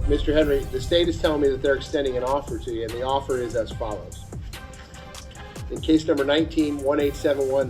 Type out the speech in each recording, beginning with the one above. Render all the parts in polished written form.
Mr. Henry, the state is telling me that they're extending an offer to you, and the offer is as follows. In case number 19-1871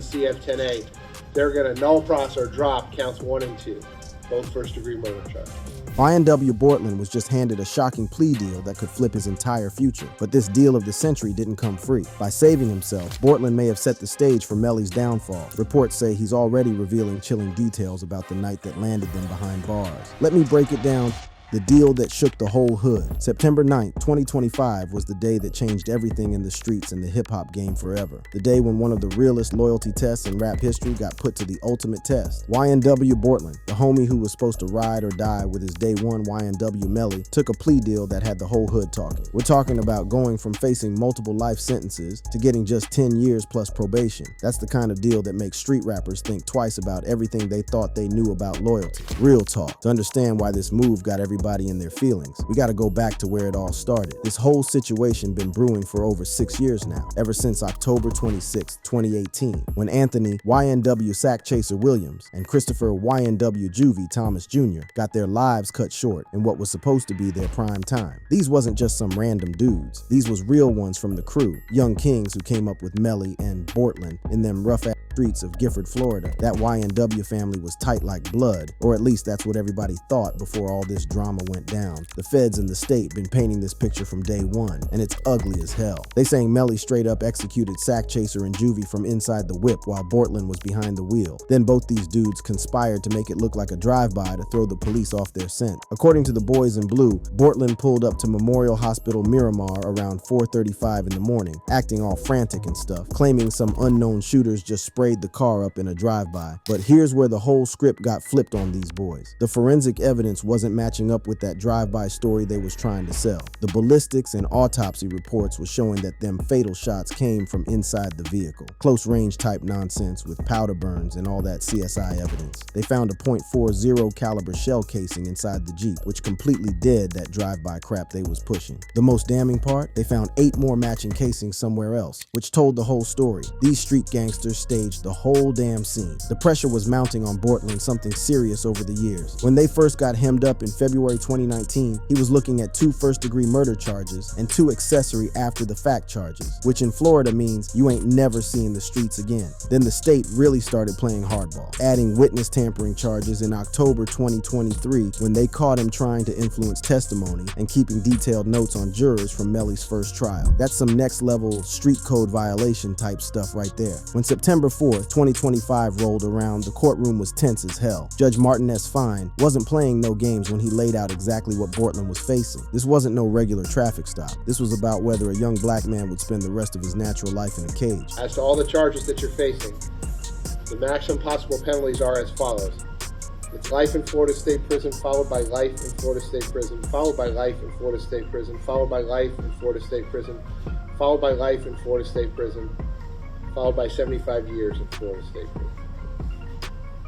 CF10A, they're going to null pros or drop counts 1 and 2, both first-degree murder charges. YNW Bortlen was just handed a shocking plea deal that could flip his entire future. But this deal of the century didn't come free. By saving himself, Bortlen may have set the stage for Melly's downfall. Reports say he's already revealing chilling details about the night that landed them behind bars. Let me break it down. The deal that shook the whole hood. September 9th, 2025 was the day that changed everything in the streets and the hip-hop game forever. The day when one of the realest loyalty tests in rap history got put to the ultimate test. YNW Bortlen, the homie who was supposed to ride or die with his day one YNW Melly, took a plea deal that had the whole hood talking. We're talking about going from facing multiple life sentences to getting just 10 years plus probation. That's the kind of deal that makes street rappers think twice about everything they thought they knew about loyalty. Real talk. To understand why this move got everybody in their feelings, we got to go back to where it all started. This whole situation been brewing for over 6 years now, ever since October 26, 2018, when Anthony YNW Sack Chaser Williams and Christopher YNW Juvie Thomas Jr. got their lives cut short in what was supposed to be their prime time. These wasn't just some random dudes. These was real ones from the crew, young kings who came up with Melly and Bortlen in them rough-ass streets of Gifford, Florida. That YNW family was tight like blood, or at least that's what everybody thought before all this drama went down. The feds and the state been painting this picture from day one, and it's ugly as hell. They saying Melly straight up executed Sack Chaser and Juvie from inside the whip while Bortlen was behind the wheel. Then both these dudes conspired to make it look like a drive-by to throw the police off their scent. According to the boys in blue, Bortlen pulled up to Memorial Hospital Miramar around 4:35 in the morning, acting all frantic and stuff, claiming some unknown shooters just sprayed the car up in a drive-by. But here's where the whole script got flipped on these boys. The forensic evidence wasn't matching up with that drive-by story they was trying to sell. The ballistics and autopsy reports was showing that them fatal shots came from inside the vehicle. Close range type nonsense with powder burns and all that CSI evidence. They found a .40 caliber shell casing inside the Jeep, which completely dead that drive-by crap they was pushing. The most damning part, they found 8 more matching casings somewhere else, which told the whole story. These street gangsters staged the whole damn scene. The pressure was mounting on Bortlen something serious over the years. When they first got hemmed up in February 2019, he was looking at 2 first-degree murder charges and 2 accessory after-the-fact charges, which in Florida means you ain't never seen the streets again. Then the state really started playing hardball, adding witness tampering charges in October 2023 when they caught him trying to influence testimony and keeping detailed notes on jurors from Melly's first trial. That's some next-level street code violation type stuff right there. When September 4th, 2025 rolled around, the courtroom was tense as hell. Judge Martin S. Fine wasn't playing no games when he laid out exactly what Bortlen was facing. This wasn't no regular traffic stop. This was about whether a young black man would spend the rest of his natural life in a cage. As to all the charges that you're facing, the maximum possible penalties are as follows. It's life in Florida State Prison, followed by life in Florida State Prison, followed by life in Florida State Prison, followed by life in Florida State Prison, followed by life in Florida State Prison, followed by 75 years in Florida State Prison.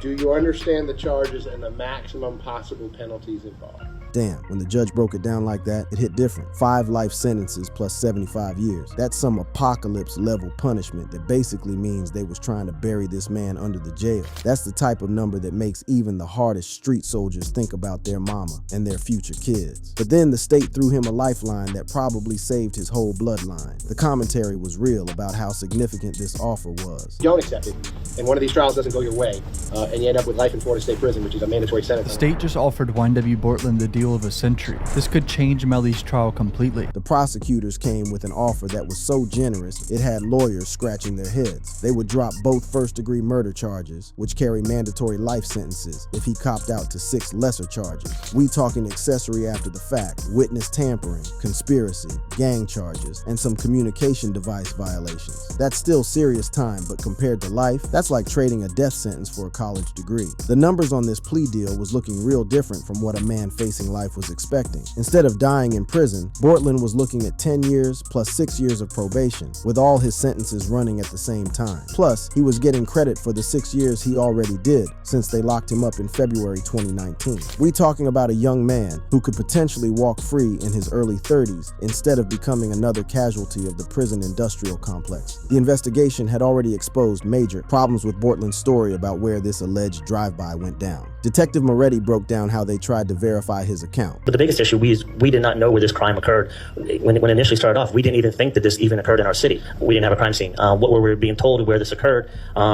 Do you understand the charges and the maximum possible penalties involved? Damn, when the judge broke it down like that, it hit different. 5 life sentences plus 75 years. That's some apocalypse level punishment that basically means they was trying to bury this man under the jail. That's the type of number that makes even the hardest street soldiers think about their mama and their future kids. But then the state threw him a lifeline that probably saved his whole bloodline. The commentary was real about how significant this offer was. Don't accept it, and one of these trials doesn't go your way, and you end up with life in Florida State Prison, which is a mandatory sentence. The state just offered YNW Bortlen the deal of a century. This could change Melly's trial completely. The prosecutors came with an offer that was so generous, it had lawyers scratching their heads. They would drop both first-degree murder charges, which carry mandatory life sentences, if he copped out to 6 lesser charges. We talking accessory after the fact, witness tampering, conspiracy, gang charges, and some communication device violations. That's still serious time, but compared to life, that's like trading a death sentence for a college degree. The numbers on this plea deal was looking real different from what a man facing life was expecting. Instead of dying in prison, Bortlen was looking at 10 years plus 6 years of probation, with all his sentences running at the same time. Plus, he was getting credit for the 6 years he already did since they locked him up in February 2019. We talking about a young man who could potentially walk free in his early 30s instead of becoming another casualty of the prison industrial complex. The investigation had already exposed major problems with Bortlen's story about where this alleged drive-by went down. Detective Moretti broke down how they tried to verify his his account. But the biggest issue is we did not know where this crime occurred. When it initially started off, we didn't even think that this even occurred in our city. We didn't have a crime scene. What we were being told where this occurred,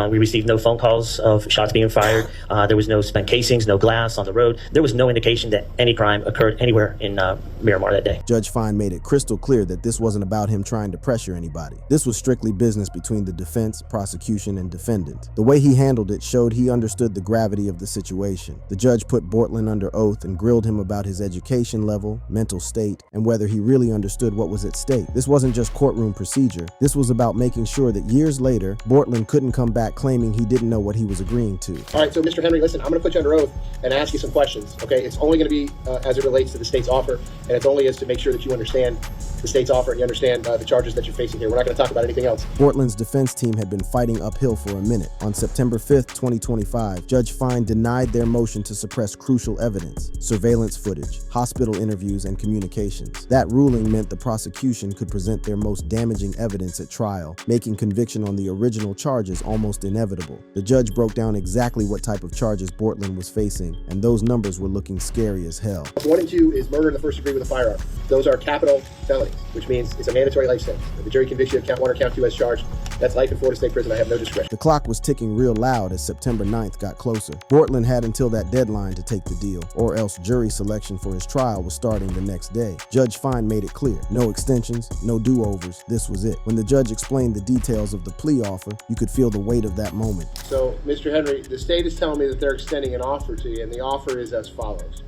we received no phone calls of shots being fired. There was no spent casings, no glass on the road. There was no indication that any crime occurred anywhere in Miramar that day. Judge Fine made it crystal clear that this wasn't about him trying to pressure anybody. This was strictly business between the defense, prosecution, and defendant. The way he handled it showed he understood the gravity of the situation. The judge put Bortlen under oath and grilled him about his education level, mental state, and whether he really understood what was at stake. This wasn't just courtroom procedure. This was about making sure that years later, Bortlen couldn't come back claiming he didn't know what he was agreeing to. All right, so Mr. Henry, listen, I'm going to put you under oath and ask you some questions, okay? It's only going to be as it relates to the state's offer, and it's only as to make sure that you understand the state's offer and you understand the charges that you're facing here. We're not going to talk about anything else. Bortlen's defense team had been fighting uphill for a minute. On September 5th, 2025, Judge Fine denied their motion to suppress crucial evidence, surveillance footage, hospital interviews, and communications. That ruling meant the prosecution could present their most damaging evidence at trial, making conviction on the original charges almost inevitable. The judge broke down exactly what type of charges Bortlen was facing, and those numbers were looking scary as hell. 1 and 2 is murder in the first degree with a firearm. Those are capital felonies, which means it's a mandatory life sentence. If the jury convicts you of count 1 or count 2 as charged, that's life in Florida State Prison. I have no discretion. The clock was ticking real loud as September 9th got closer. Bortlen had until that deadline to take the deal, or else jury selection for his trial was starting the next day. Judge Fine made it clear. No extensions, no do-overs, this was it. When the judge explained the details of the plea offer, you could feel the weight of that moment. So, Mr. Henry, the state is telling me that they're extending an offer to you, and the offer is as follows.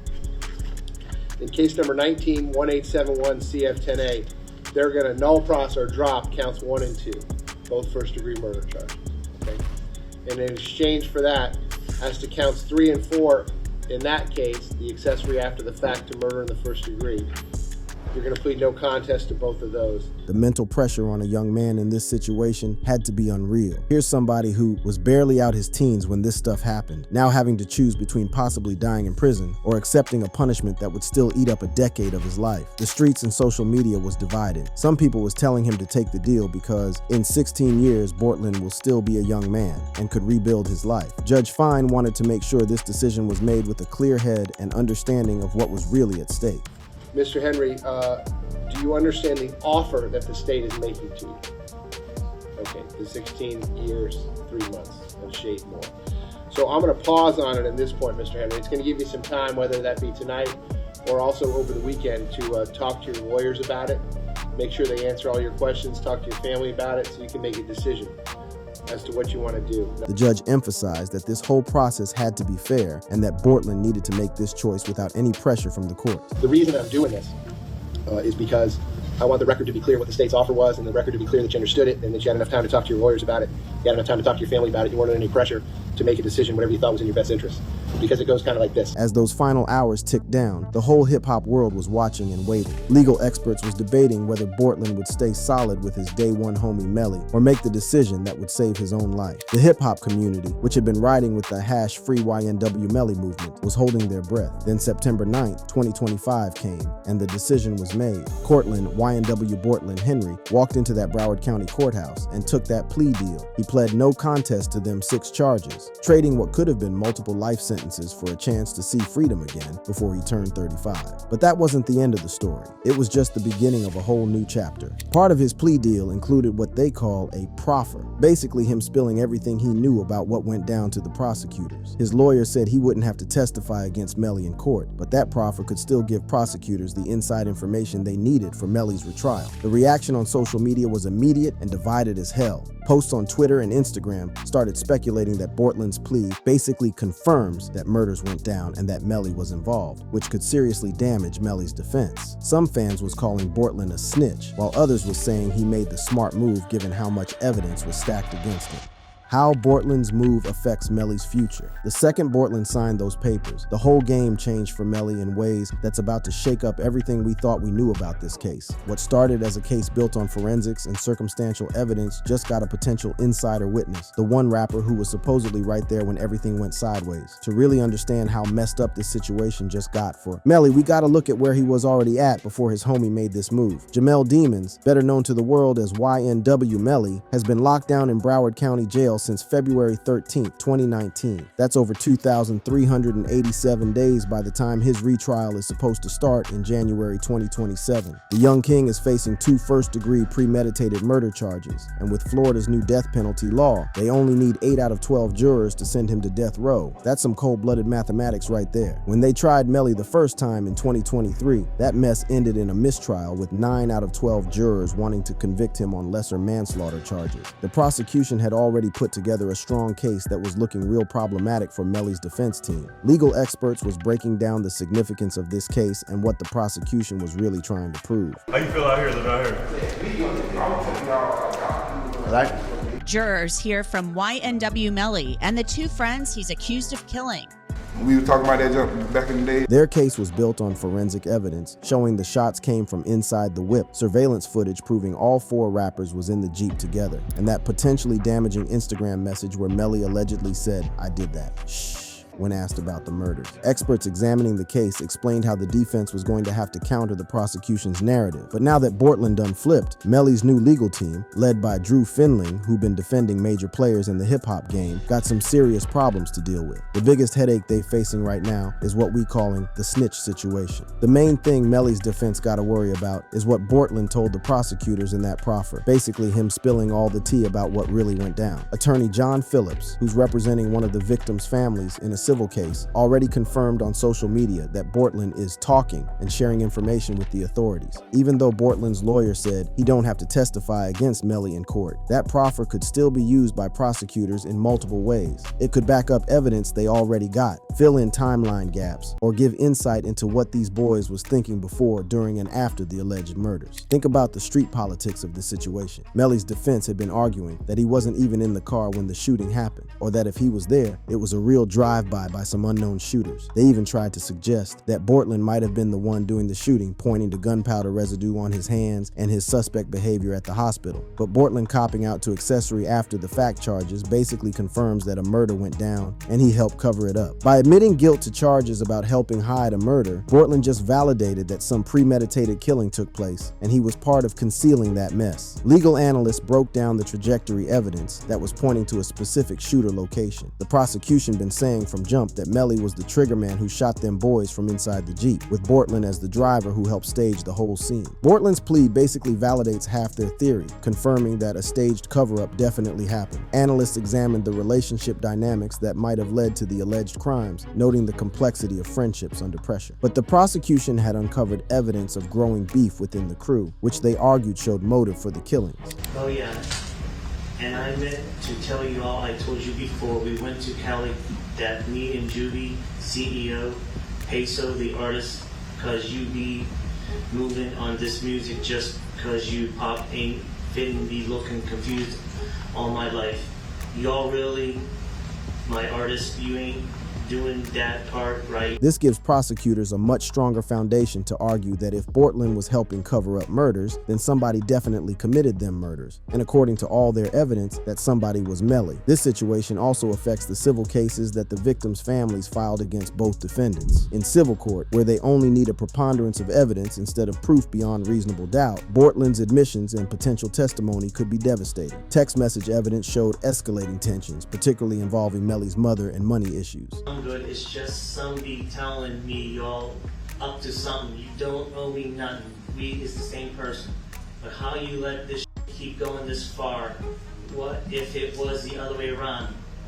In case number 19-1871-CF10A, they're going to null pros or drop counts 1 and 2, both first-degree murder charges. Okay? And in exchange for that, as to counts 3 and 4, in that case, the accessory after the fact to murder in the first degree, you're going to plead no contest to both of those. The mental pressure on a young man in this situation had to be unreal. Here's somebody who was barely out his teens when this stuff happened, now having to choose between possibly dying in prison or accepting a punishment that would still eat up a decade of his life. The streets and social media was divided. Some people was telling him to take the deal because in 16 years, Bortlen will still be a young man and could rebuild his life. Judge Fine wanted to make sure this decision was made with a clear head and understanding of what was really at stake. Mr. Henry, do you understand the offer that the state is making to you? Okay, the 16 years, 3 months, and shade more. So I'm going to pause on it at this point, Mr. Henry. It's going to give you some time, whether that be tonight or also over the weekend, to talk to your lawyers about it, make sure they answer all your questions, talk to your family about it so you can make a decision as to what you want to do. The judge emphasized that this whole process had to be fair and that Bortlen needed to make this choice without any pressure from the court. The reason I'm doing this is because I want the record to be clear what the state's offer was, and the record to be clear that you understood it and that you had enough time to talk to your lawyers about it. You had enough time to talk to your family about it. You weren't under any pressure to make a decision, whatever you thought was in your best interest. Because it goes kind of like this. As those final hours ticked down, the whole hip-hop world was watching and waiting. Legal experts was debating whether Bortlen would stay solid with his day one homie Melly or make the decision that would save his own life. The hip-hop community, which had been riding with the #Free YNW Melly movement, was holding their breath. Then September 9th, 2025 came, and the decision was made. Cortland YNW Bortlen Henry walked into that Broward County courthouse and took that plea deal. He pled no contest to them 6 charges, trading what could have been multiple life sentences for a chance to see freedom again before he turned 35. But that wasn't the end of the story. It was just the beginning of a whole new chapter. Part of his plea deal included what they call a proffer, basically him spilling everything he knew about what went down to the prosecutors. His lawyer said he wouldn't have to testify against Melly in court, but that proffer could still give prosecutors the inside information they needed for Melly's retrial. The reaction on social media was immediate and divided as hell. Posts on Twitter and Instagram started speculating that Bortlen's plea basically confirms that murders went down and that Melly was involved, which could seriously damage Melly's defense. Some fans was calling Bortlen a snitch, while others was saying he made the smart move given how much evidence was stacked against him. How Bortlen's move affects Melly's future. The second Bortlen signed those papers, the whole game changed for Melly in ways that's about to shake up everything we thought we knew about this case. What started as a case built on forensics and circumstantial evidence just got a potential insider witness, the one rapper who was supposedly right there when everything went sideways. To really understand how messed up this situation just got for Melly, we gotta look at where he was already at before his homie made this move. Jamel Demons, better known to the world as YNW Melly, has been locked down in Broward County Jail jail since February 13, 2019. That's over 2,387 days by the time his retrial is supposed to start in January 2027. The young king is facing 2 first-degree premeditated murder charges, and with Florida's new death penalty law, they only need 8 out of 12 jurors to send him to death row. That's some cold-blooded mathematics right there. When they tried Melly the first time in 2023, that mess ended in a mistrial with 9 out of 12 jurors wanting to convict him on lesser manslaughter charges. The prosecution had already put together a strong case that was looking real problematic for Melly's defense team. Legal experts was breaking down the significance of this case and what the prosecution was really trying to prove. How you feel out here, living out here? Jurors hear from YNW Melly and the 2 friends he's accused of killing. We were talking about that jump back in the day. Their case was built on forensic evidence showing the shots came from inside the whip, surveillance footage proving all 4 rappers was in the Jeep together, and that potentially damaging Instagram message where Melly allegedly said, "I did that." Shh. When asked about the murders. Experts examining the case explained how the defense was going to have to counter the prosecution's narrative. But now that Bortlen done flipped, Melly's new legal team, led by Drew Finling, who've been defending major players in the hip-hop game, got some serious problems to deal with. The biggest headache they're facing right now is what we calling the snitch situation. The main thing Melly's defense gotta worry about is what Bortlen told the prosecutors in that proffer, basically him spilling all the tea about what really went down. Attorney John Phillips, who's representing one of the victims' families in a civil case, already confirmed on social media that Bortlen is talking and sharing information with the authorities. Even though Bortlen's lawyer said he don't have to testify against Melly in court, that proffer could still be used by prosecutors in multiple ways. It could back up evidence they already got, fill in timeline gaps, or give insight into what these boys was thinking before, during, and after the alleged murders. Think about the street politics of the situation. Melly's defense had been arguing that he wasn't even in the car when the shooting happened, or that if he was there, it was a real drive-by by some unknown shooters. They even tried to suggest that Bortlen might have been the one doing the shooting, pointing to gunpowder residue on his hands and his suspect behavior at the hospital. But Bortlen copping out to accessory after the fact charges basically confirms that a murder went down and he helped cover it up. By admitting guilt to charges about helping hide a murder, Bortlen just validated that some premeditated killing took place and he was part of concealing that mess. Legal analysts broke down the trajectory evidence that was pointing to a specific shooter location. The prosecution been saying from jump that Melly was the triggerman who shot them boys from inside the Jeep, with Bortlen as the driver who helped stage the whole scene. Bortlen's plea basically validates half their theory, confirming that a staged cover-up definitely happened. Analysts examined the relationship dynamics that might have led to the alleged crimes, noting the complexity of friendships under pressure. But the prosecution had uncovered evidence of growing beef within the crew, which they argued showed motive for the killings. Oh yeah, and I meant to tell you all, I told you before we went to Cali, that me and Judy, CEO, Peso, the artist, cause you be moving on this music just cause you pop ain't fitting be looking confused all my life. Y'all really, my artist, you ain't doing that part right. This gives prosecutors a much stronger foundation to argue that if Bortlen was helping cover up murders, then somebody definitely committed them murders, and according to all their evidence, that somebody was Melly. This situation also affects the civil cases that the victims' families filed against both defendants. In civil court, where they only need a preponderance of evidence instead of proof beyond reasonable doubt, Bortlen's admissions and potential testimony could be devastating. Text message evidence showed escalating tensions, particularly involving Melly's mother and money issues. Good. It's just somebody telling me y'all up to something. You don't owe me nothing. We is the same person. But how you let this keep going this far? What if it was the other way around?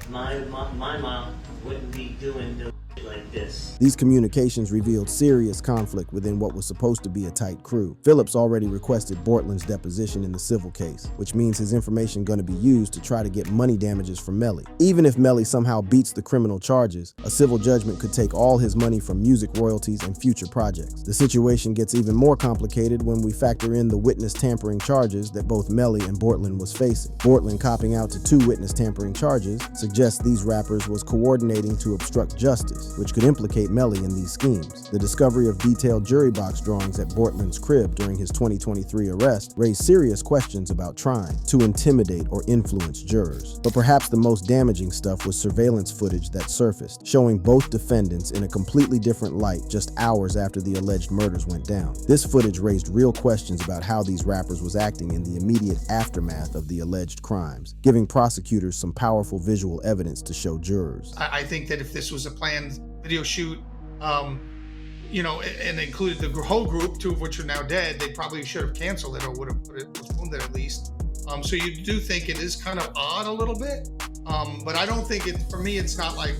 My mom wouldn't be doing no like this. These communications revealed serious conflict within what was supposed to be a tight crew. Phillips already requested Bortlen's deposition in the civil case, which means his information going to be used to try to get money damages from Melly. Even if Melly somehow beats the criminal charges, a civil judgment could take all his money from music royalties and future projects. The situation gets even more complicated when we factor in the witness tampering charges that both Melly and Bortlen was facing. Bortlen copping out to 2 witness tampering charges suggests these rappers was coordinating to obstruct justice, which could could implicate Melly in these schemes. The discovery of detailed jury box drawings at Bortlen's crib during his 2023 arrest raised serious questions about trying to intimidate or influence jurors. But perhaps the most damaging stuff was surveillance footage that surfaced, showing both defendants in a completely different light just hours after the alleged murders went down. This footage raised real questions about how these rappers was acting in the immediate aftermath of the alleged crimes, giving prosecutors some powerful visual evidence to show jurors. I think that if this was a planned video shoot, and included the whole group, two of which are now dead, they probably should have canceled it or would have postponed it at least. So you do think it is kind of odd a little bit, but I don't think for me, it's not like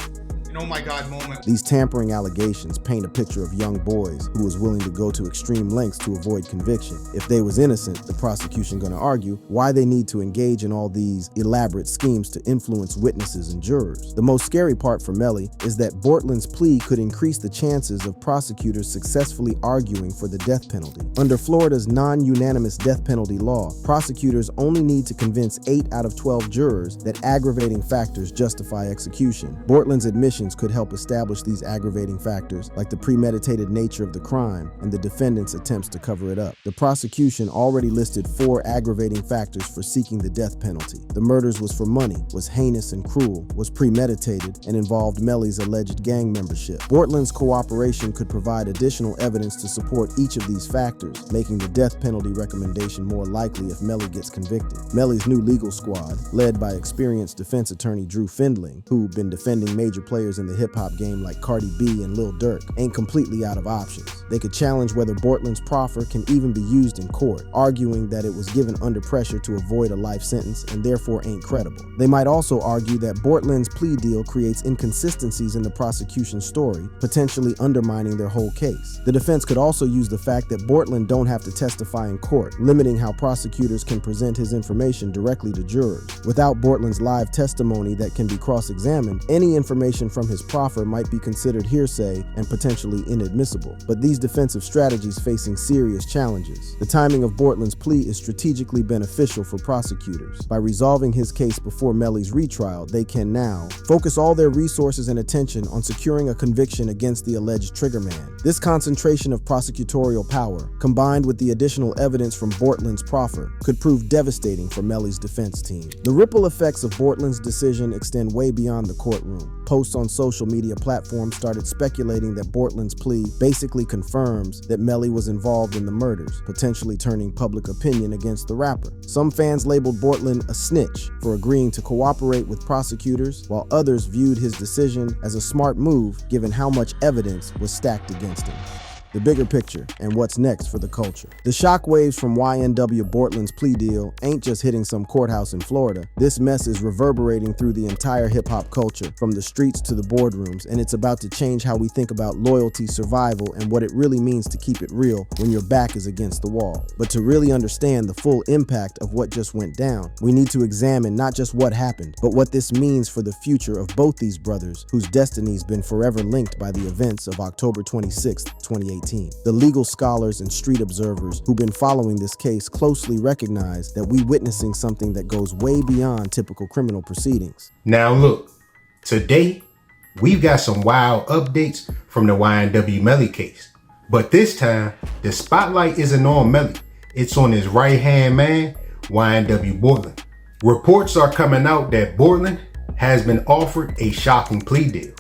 an oh my God moment. These tampering allegations paint a picture of young boys who was willing to go to extreme lengths to avoid conviction. If they was innocent, the prosecution gonna argue why they need to engage in all these elaborate schemes to influence witnesses and jurors. The most scary part for Melly is that Bortlen's plea could increase the chances of prosecutors successfully arguing for the death penalty. Under Florida's non-unanimous death penalty law, prosecutors only need to convince 8 out of 12 jurors that aggravating factors justify execution. Bortlen's admission could help establish these aggravating factors, like the premeditated nature of the crime and the defendant's attempts to cover it up. The prosecution already listed 4 aggravating factors for seeking the death penalty. The murders was for money, was heinous and cruel, was premeditated, and involved Melly's alleged gang membership. Bortlen's cooperation could provide additional evidence to support each of these factors, making the death penalty recommendation more likely if Melly gets convicted. Melly's new legal squad, led by experienced defense attorney Drew Findling, who'd been defending major players in the hip-hop game like Cardi B and Lil Durk, ain't completely out of options. They could challenge whether Bortlen's proffer can even be used in court, arguing that it was given under pressure to avoid a life sentence and therefore ain't credible. They might also argue that Bortlen's plea deal creates inconsistencies in the prosecution's story, potentially undermining their whole case. The defense could also use the fact that Bortlen don't have to testify in court, limiting how prosecutors can present his information directly to jurors. Without Bortlen's live testimony that can be cross-examined, any information from his proffer might be considered hearsay and potentially inadmissible. But these defensive strategies facing serious challenges. The timing of Bortlen's plea is strategically beneficial for prosecutors. By resolving his case before Melly's retrial, they can now focus all their resources and attention on securing a conviction against the alleged triggerman. This concentration of prosecutorial power, combined with the additional evidence from Bortlen's proffer, could prove devastating for Melly's defense team. The ripple effects of Bortlen's decision extend way beyond the courtroom. Posts on social media platforms started speculating that Bortlen's plea basically confirms that Melly was involved in the murders, potentially turning public opinion against the rapper. Some fans labeled Bortlen a snitch for agreeing to cooperate with prosecutors, while others viewed his decision as a smart move given how much evidence was stacked against him. The bigger picture, and what's next for the culture. The shockwaves from YNW Bortlen's plea deal ain't just hitting some courthouse in Florida. This mess is reverberating through the entire hip-hop culture, from the streets to the boardrooms, and it's about to change how we think about loyalty, survival, and what it really means to keep it real when your back is against the wall. But to really understand the full impact of what just went down, we need to examine not just what happened, but what this means for the future of both these brothers, whose destinies been forever linked by the events of October 26, 2018. The legal scholars and street observers who've been following this case closely recognize that we witnessing something that goes way beyond typical criminal proceedings. Now look, today we've got some wild updates from the YNW Melly case. But this time, the spotlight isn't on Melly, it's on his right-hand man, YNW Bortlen. Reports are coming out that Bortlen has been offered a shocking plea deal.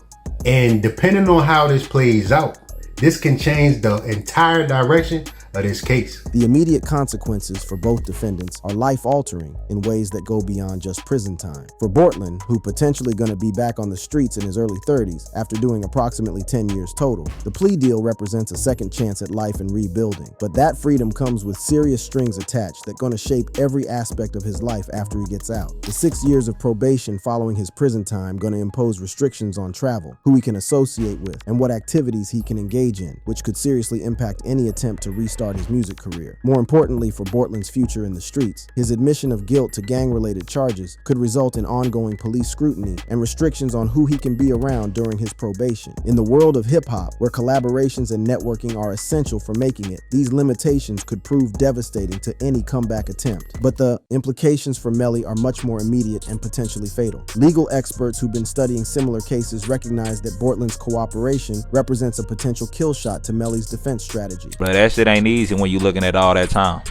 And depending on how this plays out, this can change the entire direction of this case. The immediate consequences for both defendants are life-altering in ways that go beyond just prison time. For Bortlen, who potentially going to be back on the streets in his early 30s after doing approximately 10 years total, the plea deal represents a second chance at life and rebuilding. But that freedom comes with serious strings attached that going to shape every aspect of his life after he gets out. The 6 years of probation following his prison time going to impose restrictions on travel, who he can associate with, and what activities he can engage in, which could seriously impact any attempt to restart jumpstart his music career. More importantly for Bortlen's future in the streets, his admission of guilt to gang-related charges could result in ongoing police scrutiny and restrictions on who he can be around during his probation. In the world of hip-hop, where collaborations and networking are essential for making it, these limitations could prove devastating to any comeback attempt. But the implications for Melly are much more immediate and potentially fatal. Legal experts who've been studying similar cases recognize that Bortlen's cooperation represents a potential kill shot to Melly's defense strategy. But that shit ain't easy when you looking at all that time.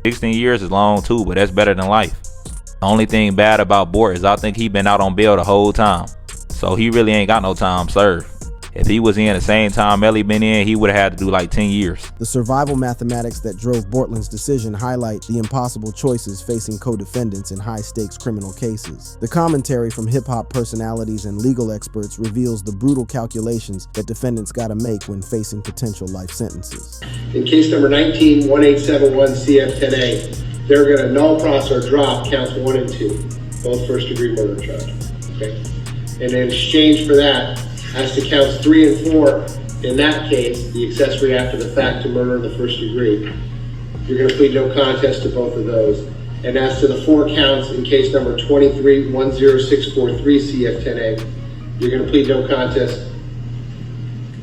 16 years is long too, but that's better than life. The only thing bad about Bort is I think he been out on bail the whole time. So he really ain't got no time served. If he was in the same time Melly been in, he would have had to do like 10 years. The survival mathematics that drove Bortlen's decision highlight the impossible choices facing co-defendants in high-stakes criminal cases. The commentary from hip-hop personalities and legal experts reveals the brutal calculations that defendants gotta make when facing potential life sentences. In case number 19-1871 CF10A, they're going to null process or drop counts 1 and 2, both first-degree murder charges. Okay? And in exchange for that, as to counts 3 and 4, in that case, the accessory after the fact to murder in the first degree, you're going to plead no contest to both of those. And as to the 4 counts in case number 23-10643 CF10A, you're going to plead no contest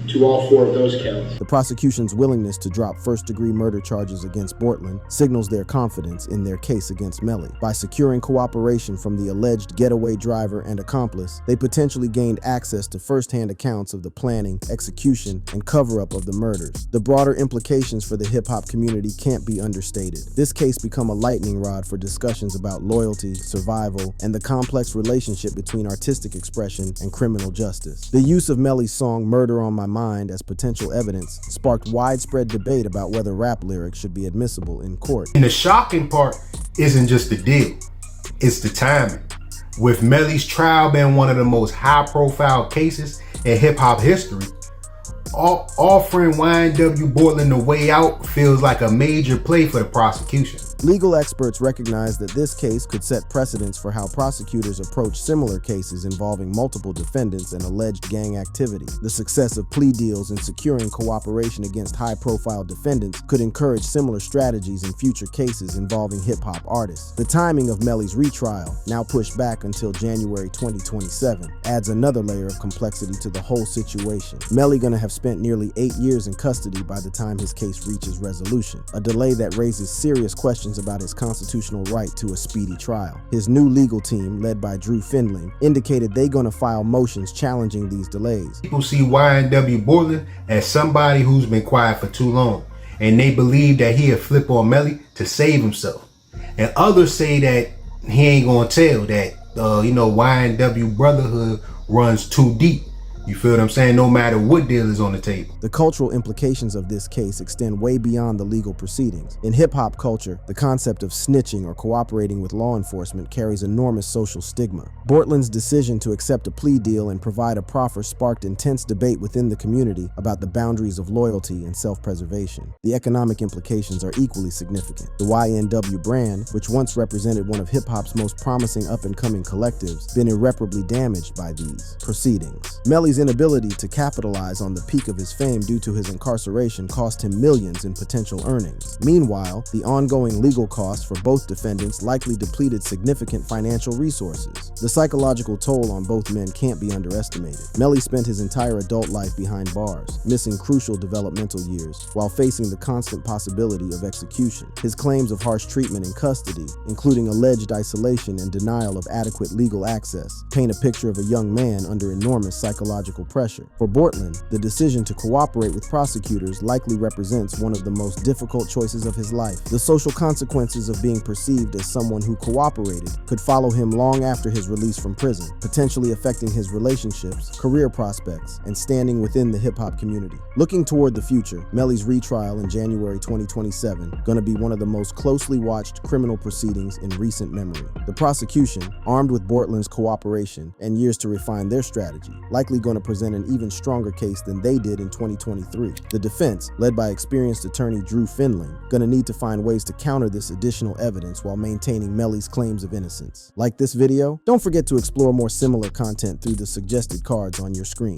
to all 4 of those counts. The prosecution's willingness to drop first-degree murder charges against Bortlen signals their confidence in their case against Melly. By securing cooperation from the alleged getaway driver and accomplice, they potentially gained access to first-hand accounts of the planning, execution, and cover-up of the murders. The broader implications for the hip-hop community can't be understated. This case become a lightning rod for discussions about loyalty, survival, and the complex relationship between artistic expression and criminal justice. The use of Melly's song "Murder on My Mind" as potential evidence sparked widespread debate about whether rap lyrics should be admissible in court. And the shocking part isn't just the deal, it's the timing. With Melly's trial being one of the most high-profile cases in hip-hop history, offering YNW Bortlen the way out feels like a major play for the prosecution. Legal experts recognize that this case could set precedents for how prosecutors approach similar cases involving multiple defendants and alleged gang activity. The success of plea deals and securing cooperation against high-profile defendants could encourage similar strategies in future cases involving hip-hop artists. The timing of Melly's retrial, now pushed back until January 2027, adds another layer of complexity to the whole situation. Melly gonna have spent nearly 8 years in custody by the time his case reaches resolution, a delay that raises serious questions about his constitutional right to a speedy trial. His new legal team, led by Drew Finling, indicated they're gonna file motions challenging these delays. People see YNW Bortlen as somebody who's been quiet for too long, and they believe that he'll flip on Melly to save himself. And others say that he ain't gonna tell, that YNW Brotherhood runs too deep. You feel what I'm saying? No matter what deal is on the table. The cultural implications of this case extend way beyond the legal proceedings. In hip-hop culture, the concept of snitching or cooperating with law enforcement carries enormous social stigma. Bortlen's decision to accept a plea deal and provide a proffer sparked intense debate within the community about the boundaries of loyalty and self-preservation. The economic implications are equally significant. The YNW brand, which once represented one of hip-hop's most promising up-and-coming collectives, been irreparably damaged by these proceedings. Melly's inability to capitalize on the peak of his fame due to his incarceration cost him millions in potential earnings. Meanwhile, the ongoing legal costs for both defendants likely depleted significant financial resources. The psychological toll on both men can't be underestimated. Melly spent his entire adult life behind bars, missing crucial developmental years, while facing the constant possibility of execution. His claims of harsh treatment in custody, including alleged isolation and denial of adequate legal access, paint a picture of a young man under enormous psychological pressure. For Bortlen, the decision to cooperate with prosecutors likely represents one of the most difficult choices of his life. The social consequences of being perceived as someone who cooperated could follow him long after his release from prison, potentially affecting his relationships, career prospects, and standing within the hip-hop community. Looking toward the future, Melly's retrial in January 2027 gonna be one of the most closely watched criminal proceedings in recent memory. The prosecution, armed with Bortlen's cooperation and years to refine their strategy, likely gonna present an even stronger case than they did in 2023. The defense, led by experienced attorney Drew Finling, gonna need to find ways to counter this additional evidence while maintaining Melly's claims of innocence. Like this video? Don't forget to explore more similar content through the suggested cards on your screen.